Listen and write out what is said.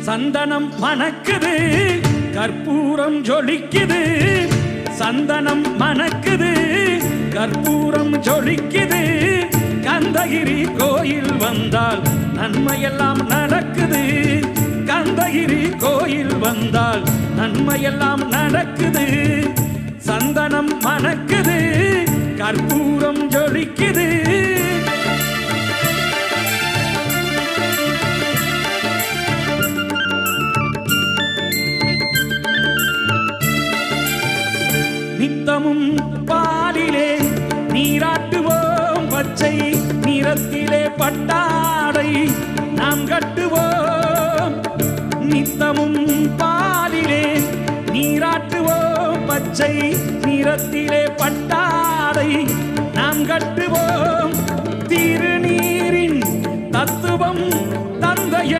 சந்தனம் மணக்குது கற்பூரம் ஜொலிக்குது சந்தனம் மணக்குது கற்பூரம் ஜொலிக்குது கந்தகிரி கோயில் வந்தால் நன்மையெல்லாம் நடக்குது கந்தகிரி கோயில் வந்தால் நன்மையெல்லாம் நடக்குது சந்தனம் மணக்குது கற்பூரம் ஜொலிக்குது நித்தமும் பாலிலே நீராட்டுவோம் பச்சை நிறத்திலே பட்டாடை நாம் கட்டுவோம் நித்தமும் பாலிலே நீராட்டுவோம் பச்சை நிறத்திலே பட்டாடை நாம் கட்டுவோம் திருநீரின் தத்துவம்